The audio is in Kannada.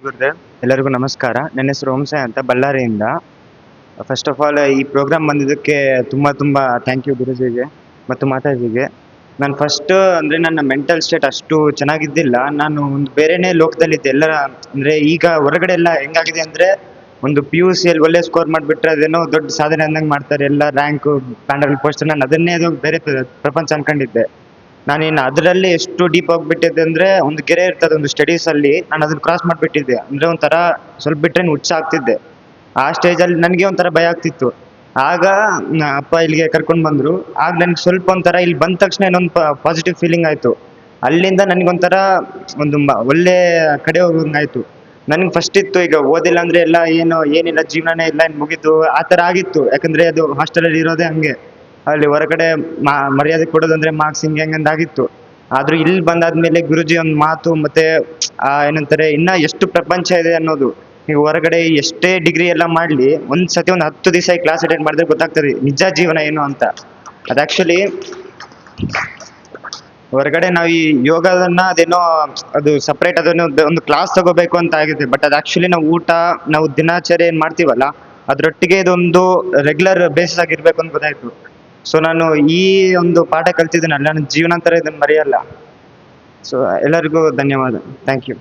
ಗುರುದೇವ್, ಎಲ್ಲರಿಗೂ ನಮಸ್ಕಾರ. ನನ್ನ ಹೆಸರು ಓಂಸಾಯ್ ಅಂತ, ಬಳ್ಳಾರಿಯಿಂದ. ಫಸ್ಟ್ ಆಫ್ ಆಲ್ ಈ ಪ್ರೋಗ್ರಾಮ್ ಬಂದಿದ್ದಕ್ಕೆ ತುಂಬ ಥ್ಯಾಂಕ್ ಯು ಗುರುಜಿಗೆ ಮತ್ತು ಮಾತಾಜಿಗೆ. ನಾನು ಫಸ್ಟ್ ಅಂದರೆ ನನ್ನ ಮೆಂಟಲ್ ಸ್ಟೇಟ್ ಅಷ್ಟು ಚೆನ್ನಾಗಿದ್ದಿಲ್ಲ. ನಾನು ಒಂದು ಬೇರೆನೇ ಲೋಕದಲ್ಲಿದ್ದೆ. ಎಲ್ಲರ ಅಂದರೆ ಈಗ ಹೊರಗಡೆ ಎಲ್ಲ ಹೆಂಗಾಗಿದೆ ಅಂದರೆ, ಒಂದು PUC ಅಲ್ಲಿ ಒಳ್ಳೆ ಸ್ಕೋರ್ ಮಾಡಿಬಿಟ್ರೆ ಅದೇನೋ ದೊಡ್ಡ ಸಾಧನೆ ಅಂದಂಗೆ ಮಾಡ್ತಾರೆ. ಎಲ್ಲ ರ್ಯಾಂಕು, ಪ್ಯಾಂಡಲ್ ಪೋಸ್ಟ್, ನಾನು ಅದನ್ನೇ ಅದು ಬೇರೆ ಪ್ರಪಂಚ ಅನ್ಕೊಂಡಿದ್ದೆ. ನಾನಿನ್ನು ಅದರಲ್ಲಿ ಎಷ್ಟು ಡೀಪ್ ಹೋಗ್ಬಿಟ್ಟಿದ್ದೆ ಅಂದರೆ, ಒಂದು ಗೆರೆ ಇರ್ತದೆ ಒಂದು ಸ್ಟಡೀಸಲ್ಲಿ, ನಾನು ಅದನ್ನ ಕ್ರಾಸ್ ಮಾಡಿಬಿಟ್ಟಿದ್ದೆ. ಅಂದರೆ ಒಂಥರ ಸ್ವಲ್ಪ ಬಿಟ್ಟರೆ ಹುಚ್ಚ ಆಗ್ತಿದ್ದೆ. ಆ ಸ್ಟೇಜಲ್ಲಿ ನನಗೆ ಒಂಥರ ಭಯ ಆಗ್ತಿತ್ತು. ಆಗ ಅಪ್ಪ ಇಲ್ಲಿಗೆ ಕರ್ಕೊಂಡು ಬಂದರು. ಆಗ ನನಗೆ ಸ್ವಲ್ಪ ಒಂಥರ ಇಲ್ಲಿ ಬಂದ ತಕ್ಷಣ ಇನ್ನೊಂದು ಪಾಸಿಟಿವ್ ಫೀಲಿಂಗ್ ಆಯಿತು. ಅಲ್ಲಿಂದ ನನಗೊಂಥರ ಒಂದು ಒಳ್ಳೆ ಕಡೆ ಹೋಗಂಗಾಯ್ತು. ನನಗೆ ಫಸ್ಟ್ ಇತ್ತು ಈಗ ಓದಿಲ್ಲ ಅಂದರೆ ಎಲ್ಲ ಏನಿಲ್ಲ, ಜೀವನನೇ ಇಲ್ಲ, ಇನ್ನು ಮುಗೀತು ಆ ಥರ ಆಗಿತ್ತು. ಯಾಕಂದರೆ ಅದು ಹಾಸ್ಟೆಲಲ್ಲಿ ಇರೋದೇ ಹಂಗೆ, ಅಲ್ಲಿ ಹೊರಗಡೆ ಮರ್ಯಾದೆ ಕೊಡೋದಂದ್ರೆ ಮಾರ್ಕ್ಸ್ ಹಿಂಗೆ ಆದ್ರೂ ಇಲ್ಲಿ ಬಂದಾದ್ಮೇಲೆ ಗುರುಜಿ ಒಂದು ಮಾತು ಮತ್ತೆ ಏನಂತಾರೆ, ಇನ್ನ ಎಷ್ಟು ಪ್ರಪಂಚ ಇದೆ ಅನ್ನೋದು. ಈಗ ಹೊರಗಡೆ ಎಷ್ಟೇ ಡಿಗ್ರಿ ಎಲ್ಲ ಮಾಡ್ಲಿ, ಒಂದ್ಸತಿ ಒಂದು 10 ದಿವಸ ಈ ಕ್ಲಾಸ್ ಅಟೆಂಡ್ ಮಾಡಿದ್ರೆ ಗೊತ್ತಾಗ್ತದೆ ನಿಜ ಜೀವನ ಏನು ಅಂತ. ಅದು ಆಕ್ಚುಲಿ ಹೊರಗಡೆ ನಾವು ಈ ಯೋಗದನ್ನ ಅದೇನೋ ಅದು ಸಪ್ರೇಟ್ ಅದನ್ನು ಒಂದು ಕ್ಲಾಸ್ ತಗೋಬೇಕು ಅಂತ ಆಗಿದೆ. ಬಟ್ ಅದು ಆಕ್ಚುಲಿ ನಾವು ಊಟ, ನಾವು ದಿನಾಚರ್ಯ ಏನ್ ಮಾಡ್ತೀವಲ್ಲ ಅದ್ರೊಟ್ಟಿಗೆ ಇದೊಂದು ರೆಗ್ಯುಲರ್ ಬೇಸಿಸ್ ಆಗಿರ್ಬೇಕು ಅಂತ ಗೊತ್ತಾಯ್ತು. ಸೊ ನಾನು ಈ ಒಂದು ಪಾಠ ಕಲ್ತಿದ್ದೀನಲ್ಲ, ನನ್ನ ಜೀವನಾಂತರ ಇದನ್ನು ಮರೆಯಲ್ಲ. ಸೊ ಎಲ್ಲರಿಗೂ ಧನ್ಯವಾದ. Thank you.